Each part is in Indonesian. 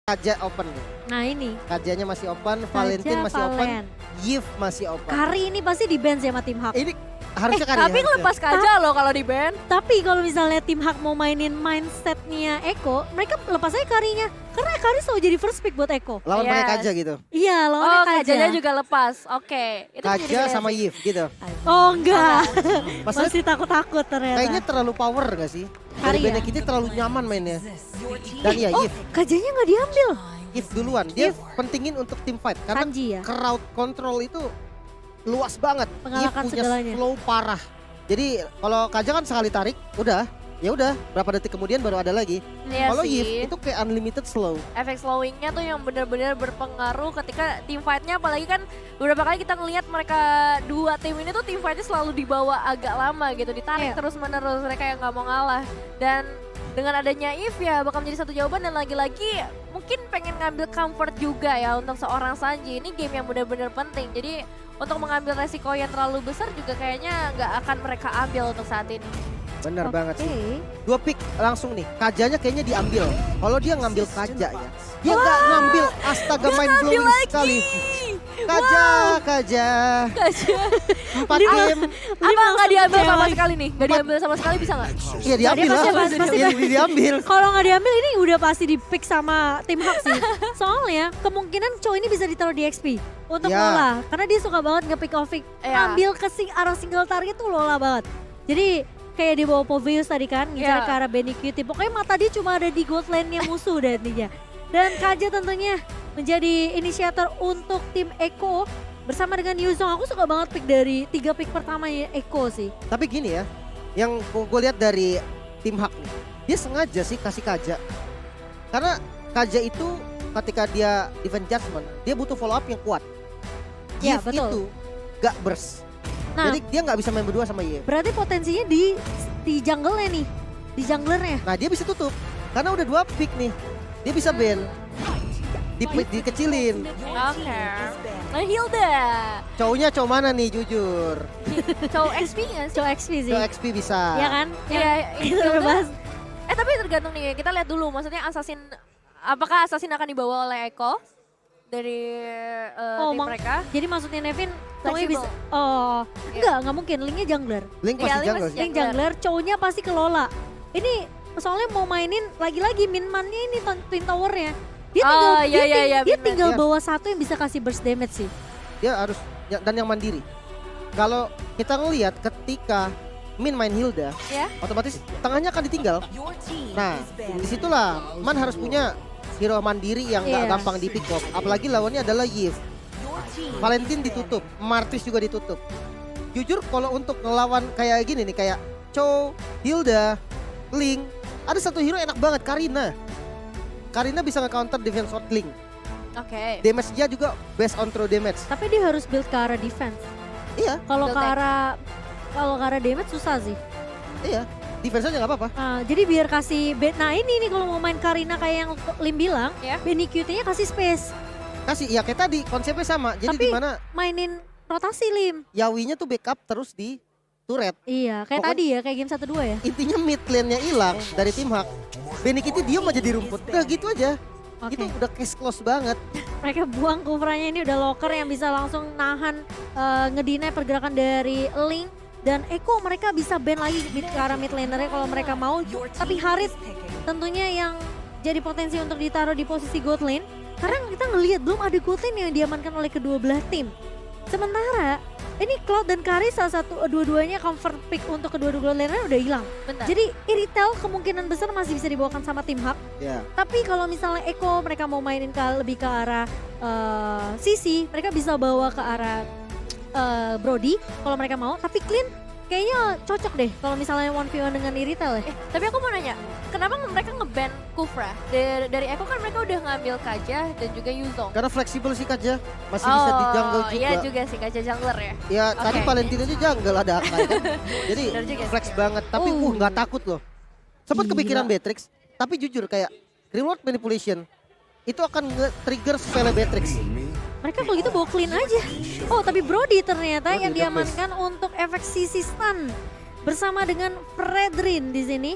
Kaja open nih. Nah ini. Kajanya masih open, Valentin masih open, Yves masih open. Kari ini pasti di ban sama tim Hak. Ini harusnya Kari. Tapi ngelepas Kaja loh kalau di band. Tapi kalau misalnya tim Hak mau mainin mindsetnya Eko, mereka lepas aja Karinya. Karena Kari selalu jadi first pick buat Eko. Lawan pakai Yes. Kaja gitu. Iya, Oh, lawannya Kaja. Kajanya juga lepas. Oke. Itu menjadi Kaja pilihan sama sih. Yves gitu. Oh enggak. Maksudnya Masih takut-takut ternyata. kayaknya terlalu power gak sih? Dari Kari ya? bandnya kita terlalu nyaman mainnya. Dan ya Oh, Yves. Kajanya nggak diambil. Yves duluan. Dia pentingin untuk tim fight. Karena Kanji ya? crowd control itu luas banget. Yves Mengalahkan punya segalanya. flow parah. Jadi kalau Kaja kan sekali tarik, udah. Ya udah, berapa detik kemudian baru ada lagi. Iya Kalau sih. Yves itu kayak unlimited slow. Efek slowingnya tuh yang benar-benar berpengaruh ketika team fightnya, apalagi kan beberapa kali kita ngelihat mereka dua tim ini tuh team fightnya selalu dibawa agak lama gitu, ditarik Iya. terus menerus, mereka yang nggak mau ngalah. Dan dengan adanya Yves ya bakal menjadi satu jawaban, dan lagi-lagi mungkin pengen ngambil comfort juga ya untuk seorang Sanji. Ini game yang benar-benar penting, jadi untuk mengambil resiko yang terlalu besar juga kayaknya nggak akan mereka ambil untuk saat ini. Bener banget sih. Oke. Dua pick langsung nih. Kajanya kayaknya diambil. Kalau dia ngambil Kaja ya. Dia nggak ngambil, astaga main blowing sekali. Kaja. Kaja. 4 game. Apa nggak diambil sama cewek. sekali nih? Nggak diambil sama sekali bisa nggak? Iya diambil Dia lah. pasti- Iya diambil. Kalau nggak diambil ini udah pasti di pick sama tim Hak sih. Soalnya kemungkinan cowok ini bisa ditaruh di XP untuk Ya. Lola. Karena dia suka banget nge-pick off pick. Iya. Ambil ke arah single target tuh Lola banget. Jadi kayak di bawah Povius tadi kan, ngincar Iya. ke arah Benny Cutie. Pokoknya mata dia cuma ada di gold lane-nya musuh dan dia. Dan Kaja tentunya menjadi inisiator untuk tim Eko bersama dengan Yuzong. Aku suka banget pick dari 3 pick pertamanya Eko sih. Tapi gini ya, yang gue lihat dari tim Hak nih, dia sengaja sih kasih Kaja. Karena Kaja itu ketika dia defense judgment, dia butuh follow up yang kuat. Ya, Yves betul. itu gak burst. Nah, Jadi dia nggak bisa main berdua sama Yves. berarti potensinya di jungle-nya nih. Di junglernya. Nah dia bisa tutup. Karena udah 2 pick nih. Dia bisa ban. Dikecilin. Oke. Nah Hilda. Cowoknya cowok mana nih jujur? Cowok XP nggak sih? Cowok XP sih. Cowok XP bisa. Iya kan? Iya, Kita udah bahas. Tapi tergantung nih, kita lihat dulu. Maksudnya apakah Assassin akan dibawa oleh Eko dari tim mereka? Jadi maksudnya Nevin cowoknya Flexible. bisa. Oh, nggak mungkin. Linknya jungler. Link Iya, pasti Link jungle pasti sih. Link jungler, cowoknya pasti kelola. Ini soalnya mau mainin lagi-lagi Minman-nya ini Twin Tower-nya. Dia Oh, tinggal, iya, iya, dia Minman. tinggal Iya. bawa satu yang bisa kasih burst damage sih. Dia harus dan yang mandiri. Kalau kita ngelihat ketika Min main Hilda, Ya. otomatis tengahnya akan ditinggal. Nah, disitulah Man harus punya hero mandiri yang nggak Iya. gampang di pick off. Apalagi lawannya adalah Yves. Valentin ditutup, Martis juga ditutup. Jujur kalau untuk ngelawan kayak gini nih, kayak Cho, Hilda, Link, ada satu hero enak banget, Karina. Karina bisa nge-counter defense shot Link. Oke. Damage dia juga based on throw damage. Tapi dia harus build ke arah defense. Iya, Kalau Build ke tank. arah damage susah sih. iya. Defense aja nggak apa-apa. Jadi biar kasih nah ini nih kalau mau main Karina kayak yang Lim bilang, Ya. Benny Cutie-nya kasih space. Kasih, ya kayak tadi konsepnya sama. Jadi Tapi- dimana Mainin rotasi Lim. Yawinya tuh backup terus di turret. Iya, kayak Pokoknya- tadi ya, kayak game 1-2 ya. Intinya mid lane-nya hilang dari tim Hak. Benny Kitty diem aja di rumput. Udah gitu aja. Oke. Itu udah case close banget. Mereka buang Kufranya ini udah locker yang bisa langsung nahan ngedinai pergerakan dari Link dan Eko. Mereka bisa ban lagi ke arah mid lanernya kalau mereka mau. Tapi Harit tentunya yang jadi potensi untuk ditaruh di posisi gold lane. Karena kita ngelihat belum ada gold lane yang diamankan oleh kedua belah tim. Sementara ini Cloud dan Kari salah satu dua-duanya comfort pick untuk kedua-dua laner udah hilang. Bentar. Jadi Iritel kemungkinan besar masih bisa dibawakan sama tim Hak. Ya. Tapi kalau misalnya Eko mereka mau mainin lebih ke arah Sisi, mereka bisa bawa ke arah Brody kalau mereka mau. Tapi Clean kayaknya cocok deh kalau misalnya 1v1 dengan Iritel ya. Tapi aku mau nanya, kenapa mereka nge-ban Kufra? Dari Eko kan mereka udah ngambil Kaja dan juga Yuzong. Karena fleksibel sih Kaja. Masih bisa di jungle juga. Iya juga sih, Kaja jungler ya. Ya tadi Oke. Valentin aja jungle ada Akai kan. Jadi Bener juga sih. flex banget. Tapi nggak takut loh. Sempat Gila. kepikiran Beatrix. Tapi jujur kayak reward manipulation. Itu akan nge-trigger spell Beatrix. Mereka kalau gitu bawa Clean aja. Oh tapi Brody ternyata Brody yang the best. diamankan untuk efek Sisi stun. Bersama dengan Fredrin di sini.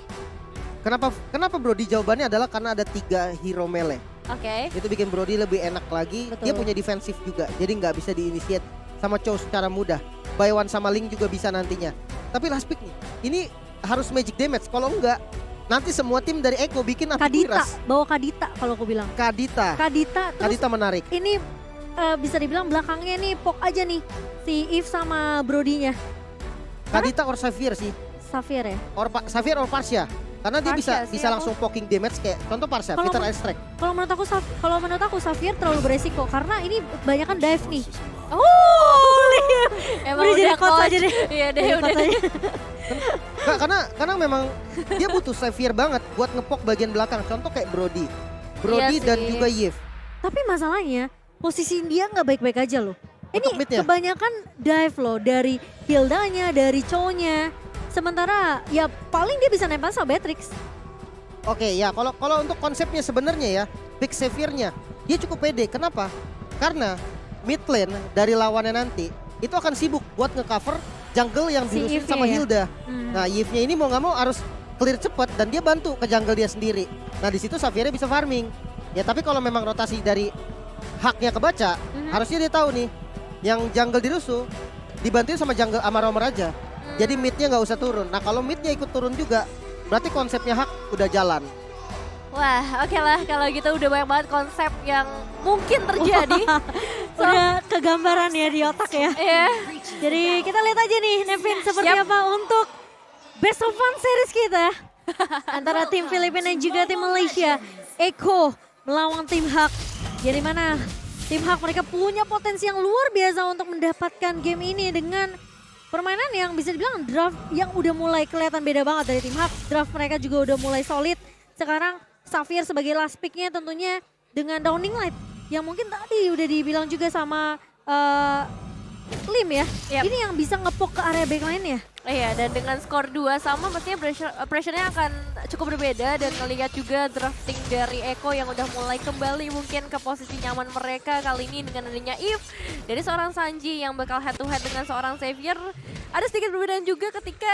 Kenapa Brody? Jawabannya adalah karena ada 3 hero melee. Oke. Itu bikin Brody lebih enak lagi. Betul. Dia punya defensif juga, jadi nggak bisa diinitiate sama Chow secara mudah. Buy one sama Link juga bisa nantinya. Tapi last pick nih, ini harus magic damage. Kalau enggak, nanti semua tim dari Echo bikin api Kadita, miras. bawa Kadita kalau aku bilang. Kadita Kadita terus menarik. ini bisa dibilang belakangnya nih pok aja nih si Eve sama Brody-nya. Kadita or Xavier sih. Xavier ya. Xavier or Parsia. Karena dia Parsia sih bisa aku. langsung poking damage kayak contoh Parsia, Kalau Peter men- Airstrike. Kalau menurut aku Xavier terlalu beresiko karena ini banyak kan dive nih. Emang Udah jadi udah coach aja deh. Iya deh Jadi udah. coach aja. Nggak, karena memang dia butuh Xavier banget buat ngepok bagian belakang. Contoh kayak Brody. Brody Iya dan sih. juga Yves. Tapi masalahnya posisi dia nggak baik-baik aja loh. Ini Untuk mid-nya? kebanyakan dive loh dari Hildanya, dari Chow-nya. Sementara ya paling dia bisa nempel sama Beatrix. Oke ya, kalau untuk konsepnya sebenarnya ya, pick Xavier-nya dia cukup pede. Kenapa? Karena mid lane dari lawannya nanti itu akan sibuk buat ngecover jungle yang Si dirusuhin Eve-nya sama ya? Hilda. Hmm. Nah, Yves-nya ini mau nggak mau harus clear cepet dan dia bantu ke jungle dia sendiri. Nah, di situ Xavier bisa farming. Ya, tapi kalau memang rotasi dari haknya kebaca, harusnya dia tahu nih yang jungle dirusuh dibantuin sama jungle Romer aja. Jadi mid-nya nggak usah turun. Nah, kalau mid-nya ikut turun juga, berarti konsepnya hak udah jalan. Wah, oke lah kalau gitu udah banyak banget konsep yang mungkin terjadi. Udah kegambaran ya di otak ya. Iya. Jadi kita lihat aja nih Nevin seperti Yap. apa untuk Best of Fun series kita. Antara tim Filipina dan juga tim Malaysia. Echo melawan tim Hak. Jadi mana tim Hak mereka punya potensi yang luar biasa untuk mendapatkan game ini dengan permainan yang bisa dibilang draft yang udah mulai kelihatan beda banget dari tim Hak. Draft mereka juga udah mulai solid. Sekarang Xavier sebagai last picknya tentunya dengan Downing Light yang mungkin tadi udah dibilang juga sama Lim ya. Yap. Ini yang bisa ngepok ke area backline ya. Iya, dan dengan skor 2 sama mestinya pressure-nya akan cukup berbeda dan ngelihat juga drafting dari Echo yang udah mulai kembali mungkin ke posisi nyaman mereka kali ini dengan adanya Eve dari seorang Sanji yang bakal head to head dengan seorang Xavier. Ada sedikit perbedaan juga ketika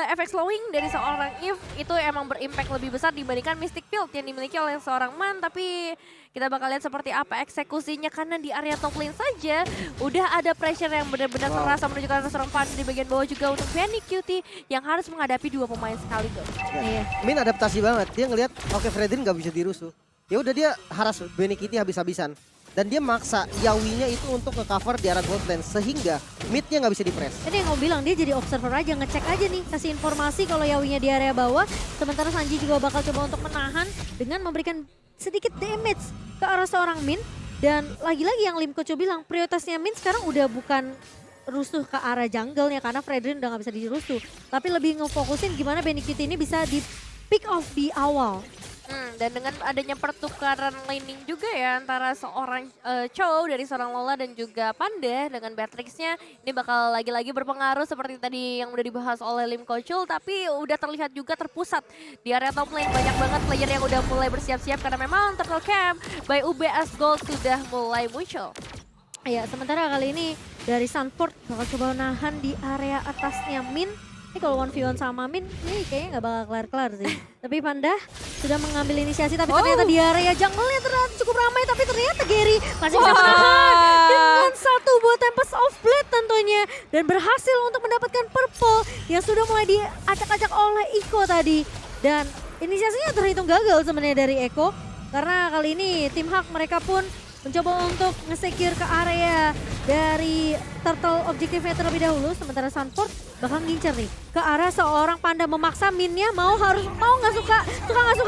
efek slowing dari seorang Eve itu emang berimpact lebih besar dibandingkan Mystic Field yang dimiliki oleh seorang Man, tapi kita bakal lihat seperti apa eksekusinya karena di area top lane saja udah ada pressure yang benar-benar terasa menuju ke arah seorang Pan di bagian bawah juga untuk Benny Cutie yang harus menghadapi dua pemain sekaligus. Iya. Min adaptasi banget. Dia ngelihat oke Fredrin nggak bisa dirusuh. Ya udah dia haras Benny Kitty habis-habisan. Dan dia maksa Yawinya itu untuk nge-cover di arah gold lane sehingga midnya nggak bisa di-press. Ini yang mau bilang dia jadi observer aja, ngecek aja nih, kasih informasi kalau Yawinya di area bawah. Sementara Sanji juga bakal coba untuk menahan dengan memberikan sedikit damage ke arah seorang Min. Dan lagi-lagi yang Lim Kocho bilang prioritasnya Min sekarang udah bukan rusuh ke arah jungle-nya karena Fredrin udah gak bisa dirusuh. Tapi lebih ngefokusin gimana Benny Kitty ini bisa di pick off di awal. Dan dengan adanya pertukaran laning juga ya antara seorang Chow dari seorang Lola dan juga Panda dengan Beatrix-nya ini bakal lagi-lagi berpengaruh seperti tadi yang udah dibahas oleh Lim Kochul, tapi udah terlihat juga terpusat di area top lane. Banyak banget player yang udah mulai bersiap-siap karena memang Turtle Camp by UBS Gold sudah mulai muncul. Ya, sementara kali ini dari Sanford bakal coba nahan di area atasnya Min. Ini kalau 1v1 sama Min, ini kayaknya nggak bakal kelar-kelar sih. Tapi Panda sudah mengambil inisiasi, tapi ternyata di area jungle-nya ternyata cukup ramai. Tapi ternyata Gary masih bisa menahan dengan satu buah Tempest of Blade tentunya. Dan berhasil untuk mendapatkan purple yang sudah mulai diacak-acak oleh Iko tadi. Dan inisiasinya terhitung gagal sebenarnya dari Eko. Karena kali ini tim Hak mereka pun mencoba untuk nge-secure ke area dari turtle objektifnya terlebih dahulu. Sementara Sanford bakal ngincer nih ke arah seorang Panda, memaksa Minnya mau nggak suka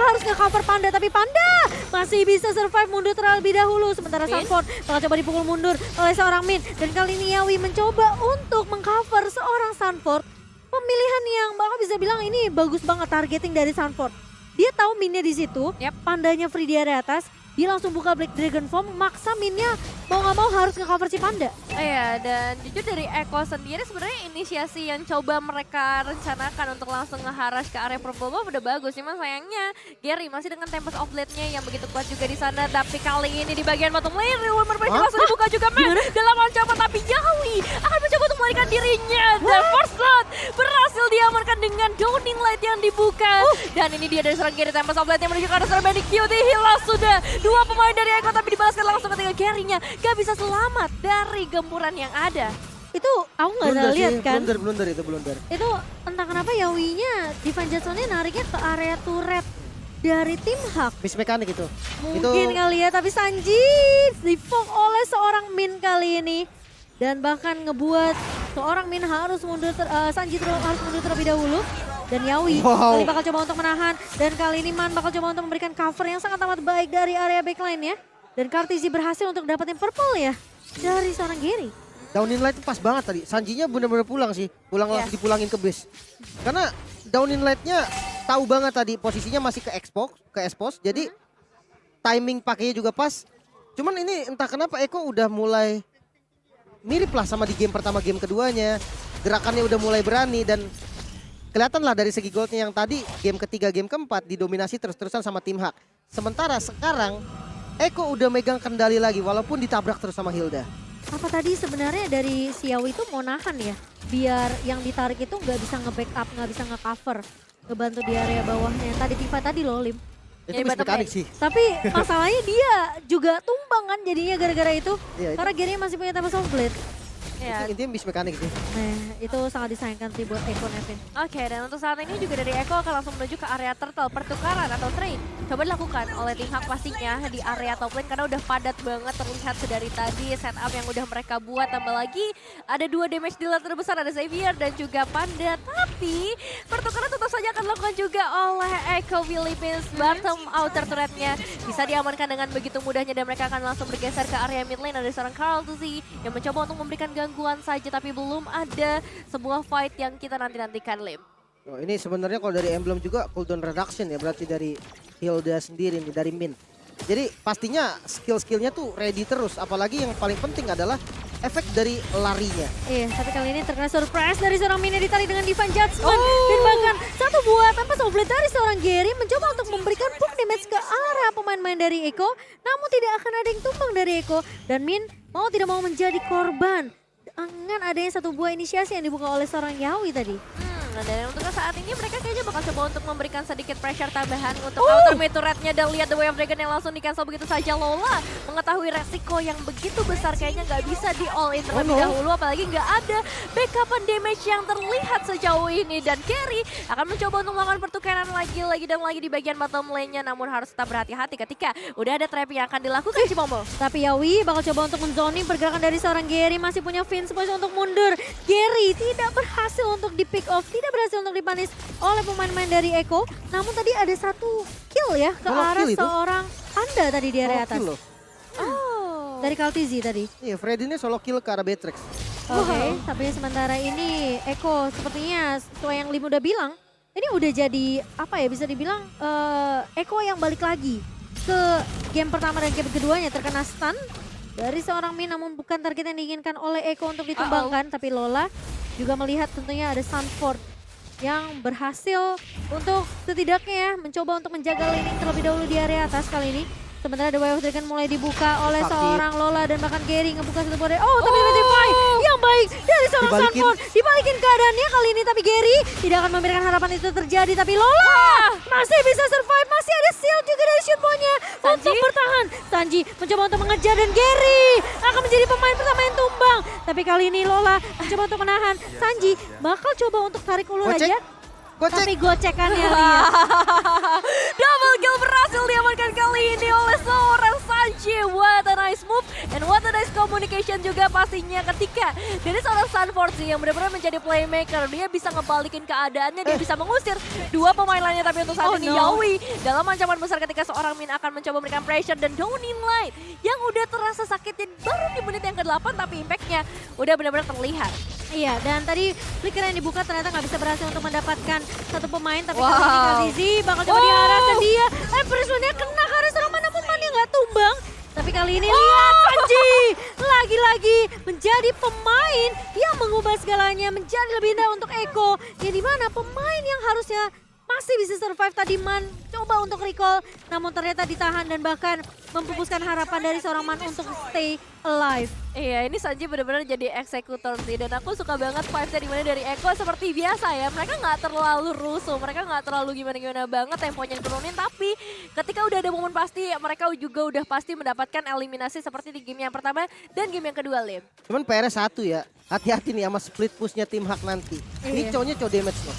harus nge-cover Panda, tapi Panda masih bisa survive mundur terlebih dahulu. Sementara Min? Sanford bakal coba dipukul mundur oleh seorang Min, dan kali ini Yawi mencoba untuk mengcover seorang Sanford. Pemilihan yang bakal bisa bilang ini bagus banget targeting dari Sanford. Dia tahu Minnya di situ, Pandanya free di area atas. Dia langsung buka Black Dragon Form, maksa Minnya mau nggak mau harus nge-cover si Panda. Iya, dan jujur dari Echo sendiri sebenarnya inisiasi yang coba mereka rencanakan untuk langsung ngeharas ke area purple buff udah bagus. Cuman sayangnya Gary masih dengan Tempest of Blade-nya yang begitu kuat juga di sana. Tapi kali ini di bagian bottom lane, Rumor langsung dibuka juga dalam ancaman. Tapi Yawi akan mencoba untuk melarikan dirinya. Dan first blood berhasil diamankan dengan Downing Light yang dibuka. Dan ini dia dari seorang Gary Tempest of Light yang menuju ke arah seorang Medic QT. Hilang sudah 2 pemain dari Eko tapi dibalaskan langsung ketika Gary-nya gak bisa selamat dari gempuran yang ada. Itu aku nggak ada lihat kan. Blunder itu blunder. Itu entah kenapa Yawi-nya Divan Jacksonnya nariknya ke area turret dari tim Hak. Miss mekanik itu. Mungkin kali ya, tapi Sanji di-fog oleh seorang Min kali ini. Dan bahkan ngebuat seorang Min harus mundur, Sanji harus mundur terlebih dahulu. Dan Yawi kali bakal coba untuk menahan. Dan kali ini Man bakal coba untuk memberikan cover yang sangat amat baik dari area backline ya. Dan Kartizi berhasil untuk dapetin purple ya dari seorang Gary. Downing Light pas banget tadi. Sanjinya benar-benar pulang sih. Langsung dipulangin ke base. Karena Downing Light-nya tahu banget tadi posisinya masih ke expose. Jadi timing pakainya juga pas. Cuman ini entah kenapa Eko udah mulai mirip lah sama di game pertama, game keduanya. Gerakannya udah mulai berani dan kelihatan lah dari segi goldnya yang tadi game ketiga, game keempat didominasi terus-terusan sama tim Hak. Sementara sekarang Eko udah megang kendali lagi walaupun ditabrak terus sama Hilda. Apa tadi sebenarnya dari si Yawi itu mau nahan ya? Biar yang ditarik itu nggak bisa nge-backup, nggak bisa nge-cover. Ngebantu di area bawahnya. Yang tadi Tifa tadi loh, Lim. Itu miss mekanik sih. Tapi masalahnya dia juga tumbang kan jadinya gara-gara itu. Iya, Karena Gary masih punya Tempest of Blade. Ya. Intinya miss mekanik sih. Nah, itu sangat disayangkan sih buat Eko Nevin. Oke, dan untuk saat ini juga dari Eko akan langsung menuju ke area turtle, pertukaran atau trade. Coba dilakukan oleh tim Hak pastinya di area top lane karena udah padat banget terlihat sedari tadi setup yang udah mereka buat. Tambah lagi ada 2 damage dealer terbesar, ada Xavier dan juga Panda. Tapi pertukaran tentu saja akan dilakukan juga oleh Eko Philippines. Bottom outer turretnya bisa diamankan dengan begitu mudahnya dan mereka akan langsung bergeser ke area mid lane. Ada seorang Carl Tuzi yang mencoba untuk memberikan gangguan saja tapi belum ada sebuah fight yang kita nanti-nantikan, Lim. Oh, ini sebenarnya kalau dari emblem juga cooldown reduction ya, berarti dari Hilda sendiri nih, dari Min. Jadi pastinya skill-skillnya tuh ready terus, apalagi yang paling penting adalah efek dari larinya. Iya, tapi kali ini terkena surprise dari seorang Min yang ditarik dengan Divan Judgment. Dan bahkan satu buah tanpa soblet dari seorang Gary mencoba untuk memberikan book damage ke arah pemain-pemain dari Eko. Namun tidak akan ada yang tumbang dari Eko. Dan Min mau tidak mau menjadi korban dengan adanya satu buah inisiasi yang dibuka oleh seorang Yawi tadi. Dan untuk saat ini mereka kayaknya bakal coba untuk memberikan sedikit pressure tambahan untuk outer mid turretnya dan lihat The Way of Dragon yang langsung di cancel begitu saja. Lola mengetahui resiko yang begitu besar kayaknya nggak bisa di all in terlebih dahulu, apalagi nggak ada backupan damage yang terlihat sejauh ini. Dan Gary akan mencoba untuk melakukan pertukaran lagi dan lagi di bagian bottom lane-nya, namun harus tetap berhati-hati ketika udah ada trap yang akan dilakukan Cimomo. Tapi Yawi bakal coba untuk menzoning pergerakan dari seorang Gary, masih punya Vince Voice untuk mundur. Gary tidak berhasil untuk di pick off, tidak berhasil untuk dipanis oleh pemain-pemain dari Eko. Namun tadi ada satu kill ya ke arah seorang Panda tadi di area atas. Dari Kaltizi tadi. Iya, Freddy ini solo kill ke arah Beatrix. Oke, tapi sementara ini Eko sepertinya sesuai yang Lim udah bilang, ini udah jadi apa ya, bisa dibilang Eko yang balik lagi ke game pertama dan game keduanya, terkena stun dari seorang Min, namun bukan target yang diinginkan oleh Eko untuk ditumbangkan. Tapi Lola juga melihat tentunya ada Sanford yang berhasil untuk setidaknya ya mencoba untuk menjaga laning terlebih dahulu di area atas kali ini. Sementara The Way of Dragon mulai dibuka oleh seorang Lola dan bahkan Gary ngebuka satu border. Tapi Defy yang baik dari seorang Sanford. Dibalikin keadaannya kali ini, tapi Gary tidak akan memberikan harapan itu terjadi. Tapi Lola masih bisa survive, masih ada shield juga dari shootball-nya untuk bertahan. Sanji mencoba untuk mengejar dan Gary akan menjadi pemain pertama yang tumbang. Tapi kali ini Lola mencoba untuk menahan. Sanji bakal coba untuk tarik ulur aja. Tapi gocekannya lihat. Double kill berhasil diamankan kali ini oleh seorang Sanji. What a nice move and what a nice communication juga pastinya ketika dari seorang Sanford sih yang benar-benar menjadi playmaker. Dia bisa ngebalikin keadaannya, dia bisa mengusir 2 pemain lainnya. Tapi untuk saat ini Yawi dalam ancaman besar ketika seorang Min akan mencoba memberikan pressure dan Downing Light yang udah terasa sakitnya baru di menit yang ke-8 tapi impactnya udah benar-benar terlihat. Iya, dan tadi flicker yang dibuka ternyata nggak bisa berhasil untuk mendapatkan satu pemain. Tapi kali ini Kazizi bakal coba diarah ke dia. Pressure-nya kena ke arah seorang mana pemain yang nggak tumbang. Tapi kali ini lihat Sanji lagi-lagi menjadi pemain yang mengubah segalanya menjadi lebih indah untuk Eko. Yang dimana pemain yang harusnya masih bisa survive tadi Man coba untuk recall namun ternyata ditahan dan bahkan mempupuskan harapan dari seorang Man untuk stay alive. Iya, ini Sanji benar-benar jadi eksekutor sih, dan aku suka banget vibes-nya dimana dari Eko seperti biasa ya, mereka nggak terlalu rusuh, mereka nggak terlalu gimana-gimana banget temponya diturunin, tapi ketika udah ada momen pasti, mereka juga udah pasti mendapatkan eliminasi seperti di game yang pertama dan game yang kedua, Lim. Cuman PR satu ya, hati-hati nih sama split pushnya tim Hak nanti. Ini Iya. cowoknya cowok damage loh.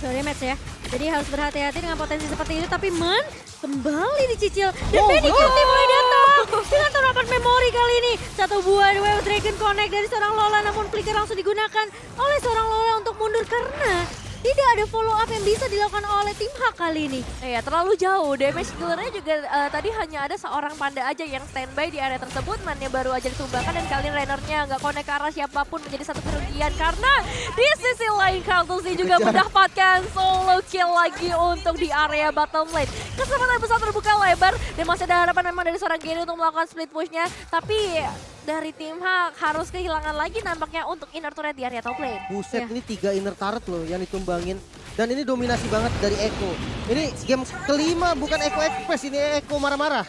Sorry match ya. Jadi harus berhati-hati dengan potensi seperti itu. Tapi Man kembali dicicil. Dan Oh, Benny oh. Cutie mulai datang. Dengan terapan memori kali ini. Satu buah Wave Dragon Connect dari seorang Lola. Namun flicker langsung digunakan oleh seorang Lola untuk mundur. Karena tidak ada follow up yang bisa dilakukan oleh tim Hak kali ini. Iya, terlalu jauh. Damage killernya juga tadi hanya ada seorang Panda aja yang standby di area tersebut. Mannya baru aja ditumbangkan dan kali ini Rainernya nggak connect ke arah siapapun menjadi satu kerugian. Karena di sisi lain Kartusi juga mendapatkan solo kill lagi untuk di area bottom lane. Kesempatan besar terbuka lebar dan masih ada harapan memang dari seorang Gary untuk melakukan split pushnya. Tapi dari tim Hak harus kehilangan lagi nampaknya untuk inner turret di area top lane. Buset, Iya. ini 3 inner turret loh yang ditumbangin. Dan ini dominasi banget dari Eko. Ini game kelima bukan Eko Express, ini Eko marah-marah.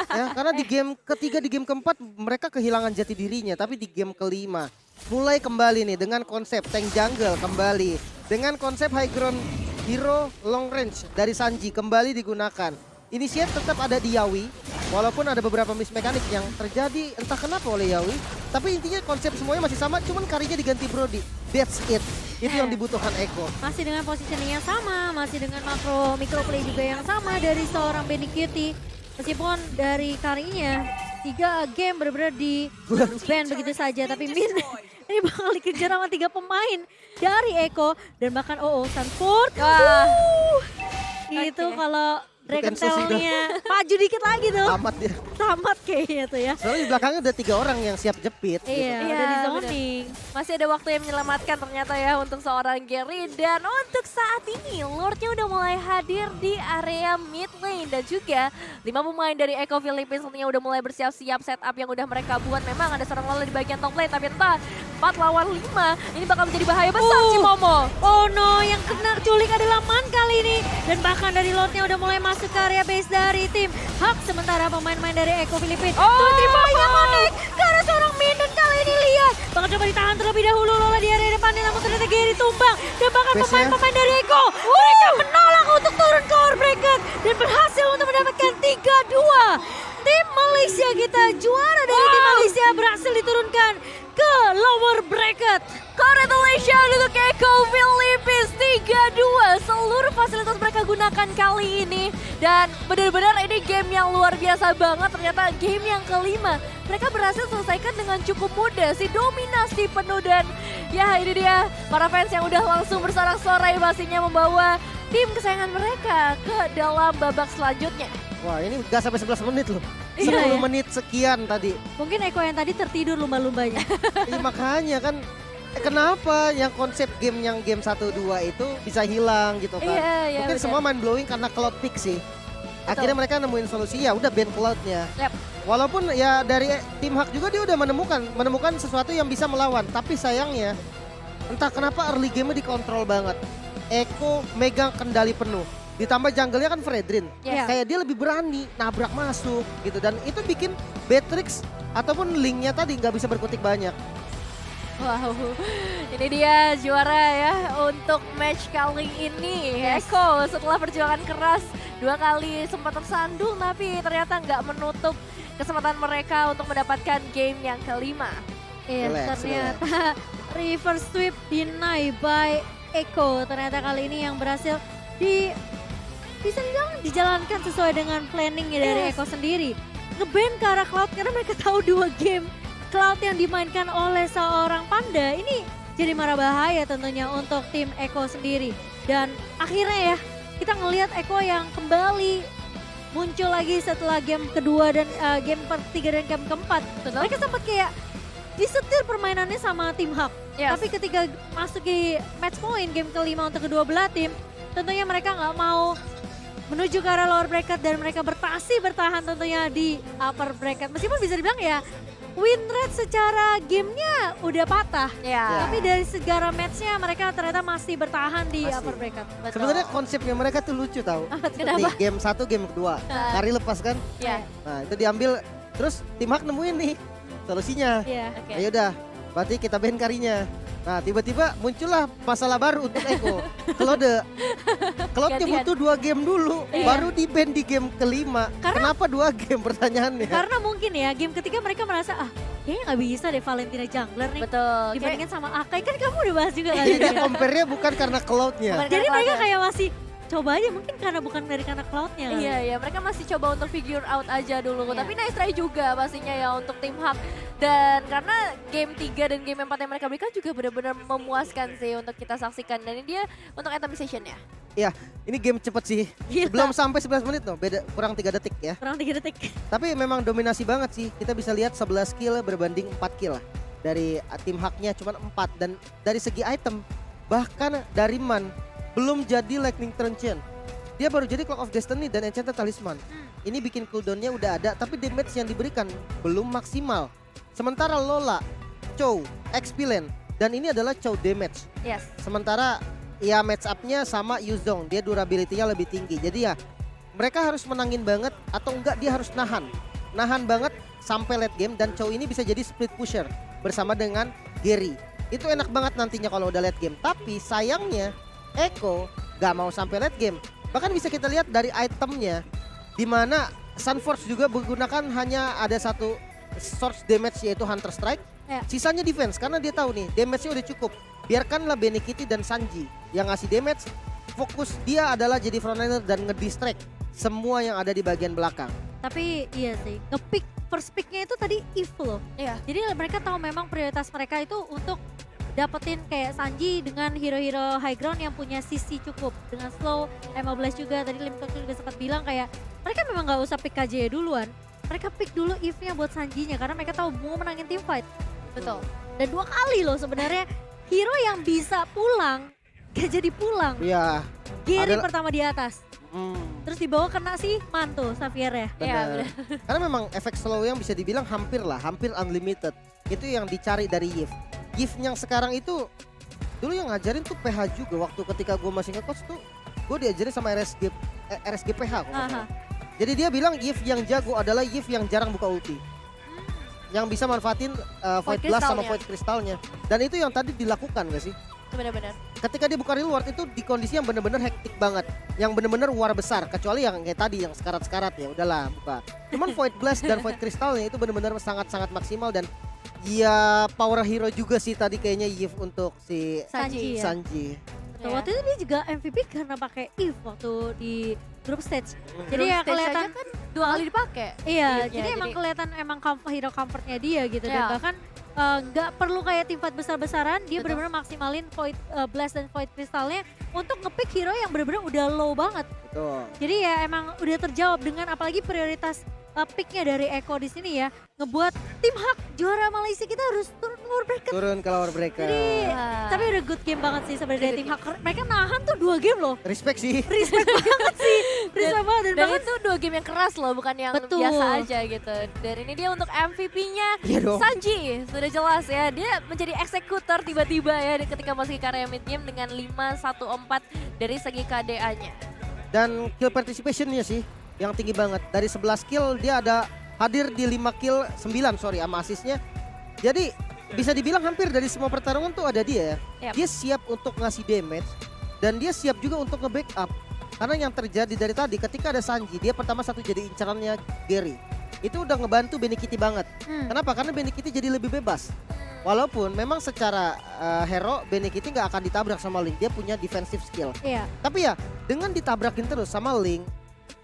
Ya, karena di game ketiga, di game keempat mereka kehilangan jati dirinya. Tapi di game kelima mulai kembali nih dengan konsep tank jungle kembali. Dengan konsep high ground hero long range dari Sanji kembali digunakan. Initiate tetap ada di Yawi, walaupun ada beberapa miss mekanik yang terjadi entah kenapa oleh Yawi. Tapi intinya konsep semuanya masih sama, cuman karinya diganti Brody. That's it. Itu yang dibutuhkan Eko. Masih dengan positioning yang sama. Masih dengan makro micro play juga yang sama dari seorang Benny Cutie. Meskipun dari karinya 3 game benar-benar di ban begitu saja. Tapi Min ini bakal dikejar sama 3 pemain dari Eko. Dan bahkan Sanford. Wah. Itu Oke. kalau Dragon Cancel sih, Tail-nya maju dikit lagi tuh. Tamat dia. Tamat kayaknya tuh ya. Soalnya di belakangnya ada 3 orang yang siap jepit. Iya, gitu. udah di zoning. Masih ada waktu yang menyelamatkan ternyata ya untuk seorang Gary. Dan untuk saat ini Lordnya udah mulai hadir di area mid lane. Dan juga 5 pemain dari Eko Philippines tentunya udah mulai bersiap-siap setup yang udah mereka buat. Memang ada seorang Lola di bagian top lane, tapi entah 4 lawan 5 ini bakal menjadi bahaya besar Cimomo. Oh no, yang kena culik adalah Man kali ini. Dan bahkan dari Lordnya udah mulai masuk ke area base dari tim Hak. Sementara pemain-pemain dari Eko Philippines terima yang connect ke arah seorang Min. Dan kali ini lihat bakal coba ditahan terlebih dahulu Lola di area depannya. Namun ternyata Gary tumbang. Dan bahkan Base-nya. pemain-pemain dari Eko mereka menolak untuk turun ke lower bracket. Dan berhasil untuk mendapatkan 3-2. Tim Malaysia kita juara dari tim Malaysia berhasil diturunkan ke lower bracket. Congratulations untuk Eko Philippines 3-2. Seluruh fasilitas mereka gunakan kali ini. Dan benar-benar ini game yang luar biasa banget. Ternyata game yang kelima. Mereka berhasil selesaikan dengan cukup mudah. Si dominasi penuh dan ya ini dia para fans yang udah langsung bersorak-sorai pastinya membawa tim kesayangan mereka ke dalam babak selanjutnya. Wah, ini gak sampai 11 menit loh. 10 Iya ya. menit sekian tadi. Mungkin Eko yang tadi tertidur lumba-lumbanya. Iya, makanya kan kenapa yang konsep game yang game 1-2 itu bisa hilang gitu kan. Iya, Mungkin benar. semua mind blowing karena cloud pick sih. Akhirnya mereka nemuin solusi, ya udah ban cloudnya. Yap. Walaupun ya dari tim Hak juga dia udah menemukan sesuatu yang bisa melawan. Tapi sayangnya entah kenapa early game-nya dikontrol banget. Eko megang kendali penuh. Ditambah jungle-nya kan Fredrin. Yes. Kayak dia lebih berani nabrak masuk gitu. Dan itu bikin Beatrix ataupun Link-nya tadi nggak bisa berkutik banyak. Wow, ini dia juara ya untuk match kali ini. Eko setelah perjuangan keras 2 kali sempat tersandung tapi ternyata nggak menutup kesempatan mereka untuk mendapatkan game yang kelima. Iya, Relax, ternyata reverse sweep deny by Eko. Ternyata kali ini yang berhasil bisa dibilang dijalankan sesuai dengan planningnya dari Yes. Eko sendiri. Nge-ban ke arah Cloud karena mereka tahu 2 game Cloud yang dimainkan oleh seorang Panda ini jadi marah bahaya tentunya untuk tim Eko sendiri. Dan akhirnya ya kita ngelihat Eko yang kembali muncul lagi setelah game kedua dan game ketiga dan game keempat. Mereka sempat kayak disetir permainannya sama tim Hak. Yes. Tapi ketika masuk di match point game kelima untuk kedua belah tim, tentunya mereka nggak mau menuju ke arah lower bracket dan mereka bertahan tentunya di upper bracket. Meskipun bisa dibilang ya win rate secara gamenya udah patah. Ya. Tapi dari segala matchnya mereka ternyata masih bertahan di Masih. upper bracket. Betul. Sebenarnya konsepnya mereka tuh lucu tau. Kenapa? Nih game 1, game kedua. Kari lepas kan. Ya. Nah itu diambil. Terus tim hak nemuin nih solusinya. Iya. Oke. Ayo dah, berarti kita ban karinya. Nah tiba-tiba muncullah masalah baru untuk Eko. Claude Gantian. butuh 2 game dulu, Iya. baru di ban di game kelima. Kenapa 2 game pertanyaannya? Karena mungkin ya game ketiga mereka merasa kayaknya nggak bisa deh Valentina jungler nih. Betul. Dibandingin sama Akai kan kamu udah bahas juga kan. Jadi compare-nya bukan karena Cloud-nya. Bukan. Jadi mereka Cloud-nya. kayak masih coba aja mungkin karena bukan dari karena cloudnya. kali. Iya, mereka masih coba untuk figure out aja dulu. Iya. Tapi nice try juga pastinya ya untuk tim Hak. Dan karena game 3 dan game 4 yang mereka berikan juga benar-benar memuaskan sih untuk kita saksikan. Dan ini dia untuk atomization ya. Iya, ini game cepet sih. Gila. Belum sampai 11 menit loh, beda kurang 3 detik ya. Kurang 3 detik. Tapi memang dominasi banget sih. Kita bisa lihat 11 kill berbanding 4 kill lah. Dari tim haknya cuma 4 dan dari segi item bahkan dari Man belum jadi Lightning Truncheon. Dia baru jadi Clock of Destiny dan Enchanted Talisman. Ini bikin cooldownnya udah ada tapi damage yang diberikan belum maksimal. Sementara Lola, Chow, XP lane dan ini adalah Chow damage. Yes. Sementara ya match up-nya sama Yuzong, dia durability-nya lebih tinggi. Jadi ya mereka harus menangin banget atau enggak dia harus nahan. Nahan banget sampai late game dan Chow ini bisa jadi split pusher bersama dengan Gary. Itu enak banget nantinya kalau udah late game. Tapi sayangnya Eko gak mau sampai late game. Bahkan bisa kita lihat dari itemnya di mana Sunforce juga menggunakan hanya ada satu source damage yaitu Hunter Strike. Ya. Sisanya defense karena dia tahu nih damage-nya udah cukup. Biarkanlah Benikiti dan Sanji yang ngasih damage. Fokus dia adalah jadi frontliner dan ngedistract semua yang ada di bagian belakang. Tapi iya sih, nge-pick first picknya itu tadi Eve loh. Iya. Jadi mereka tahu memang prioritas mereka itu untuk dapetin kayak Sanji dengan hero-hero high ground yang punya sisi cukup. Dengan slow, M15 juga, tadi Limtok juga sempat bilang kayak mereka memang gak usah pick KJ duluan. Mereka pick dulu Eve-nya buat Sanjinya karena mereka tahu mau menangin team fight. Betul. Dan 2 kali loh sebenarnya hero yang bisa pulang, gak jadi pulang. Iya. Gary Adalah- pertama di atas. Terus di bawah kena si Manto, Xavier ya. Iya, Benar. Karena memang efek slow yang bisa dibilang hampir unlimited. Itu yang dicari dari Yves. Yves yang sekarang itu dulu yang ngajarin tuh PH juga waktu ketika gue masih nge-coach tuh gue diajarin sama RSG PH. kalau nggak salah. Jadi dia bilang Yves yang jago adalah Yves yang jarang buka ulti. Yang bisa manfaatin Void Blast sama Crystalnya. Void Crystalnya. Dan itu yang tadi dilakukan gak sih? Benar-benar. Ketika dia buka reward itu di kondisi yang bener-bener hektik banget. Yang bener-bener war besar. Kecuali yang kayak tadi yang sekarat-sekarat ya udahlah buka. Cuman Void Blast dan Void Crystalnya itu bener-bener sangat-sangat maksimal. Dan ya power hero juga sih tadi kayaknya Yves untuk si Sanji ya. Sanji. Betul, waktu itu dia juga MVP karena pakai Eve waktu di group stage. Jadi ya Stage kelihatan aja kan 2 kali dipakai. iya, Eve-nya, jadi emang kelihatan emang hero comfortnya dia gitu dan Ya. bahkan nggak perlu kayak tim fight besar-besaran, dia Betul. benar-benar maksimalin Void Blast dan Void Crystalnya untuk ngepick hero yang benar-benar udah low banget. Betul. Jadi ya emang udah terjawab dengan apalagi prioritas picknya dari Eko di sini ya, ngebuat tim Hak juara Malaysia kita harus turun ke lower bracket. Turun ke lower breaker. Jadi Wah. tapi udah good game banget sih sebenarnya dari Good tim Hak. Mereka nahan tuh 2 game loh. Respect sih. Respect banget sih. Respect banget dan Dan bahkan itu 2 game yang keras loh, bukan yang Betul. biasa aja gitu. Dan ini dia untuk MVP-nya Iya dong. Sanji. Sudah jelas ya, dia menjadi eksekutor tiba-tiba ya ketika masuk ke area mid game dengan 5-1-4 dari segi KDA-nya. Dan kill participationnya sih yang tinggi banget. Dari 11 kill dia ada hadir di 5 kill 9 sama asisnya. Jadi bisa dibilang hampir dari semua pertarungan tuh ada dia ya. Yap. Dia siap untuk ngasih damage dan dia siap juga untuk nge-backup. Karena yang terjadi dari tadi ketika ada Sanji, dia pertama satu jadi incarannya Gary. Itu udah ngebantu Benikiti banget. Kenapa? Karena Benikiti jadi lebih bebas. Walaupun memang secara hero Benikiti nggak akan ditabrak sama Link, dia punya defensive skill. iya. Tapi ya dengan ditabrakin terus sama Link,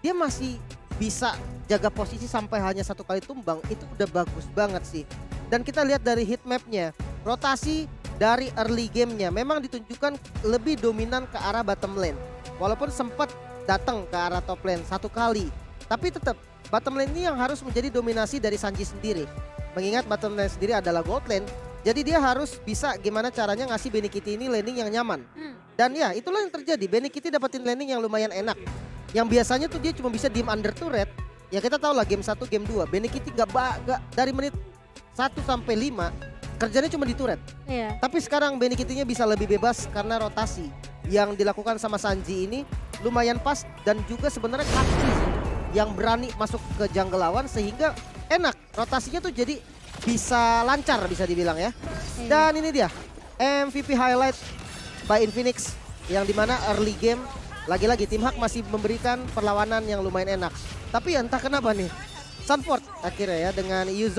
dia masih bisa jaga posisi sampai hanya 1 kali tumbang. Itu udah bagus banget sih. Dan kita lihat dari heat mapnya, rotasi dari early gamenya memang ditunjukkan lebih dominan ke arah bottom lane. Walaupun sempat datang ke arah top lane 1 kali. Tapi tetap bottom lane ini yang harus menjadi dominasi dari Sanji sendiri. Mengingat bottom lane sendiri adalah gold lane. Jadi dia harus bisa gimana caranya ngasih Benikiti ini landing yang nyaman. Dan ya itulah yang terjadi. Benikiti dapetin landing yang lumayan enak. Yang biasanya tuh dia cuma bisa diem under turret. Ya kita tahu lah game 1, game 2. Benikiti gak dari menit 1 sampai 5 kerjanya cuma di turret. Iya. Tapi sekarang Benny Kitty-nya bisa lebih bebas karena rotasi yang dilakukan sama Sanji ini lumayan pas dan juga sebenarnya Katri yang berani masuk ke jungle lawan sehingga enak. Rotasinya tuh jadi bisa lancar bisa dibilang ya. Iya. Dan ini dia MVP highlight by Infinix yang dimana early game lagi-lagi tim Hak masih memberikan perlawanan yang lumayan enak. Tapi entah kenapa nih Sunford akhirnya ya dengan Yuzo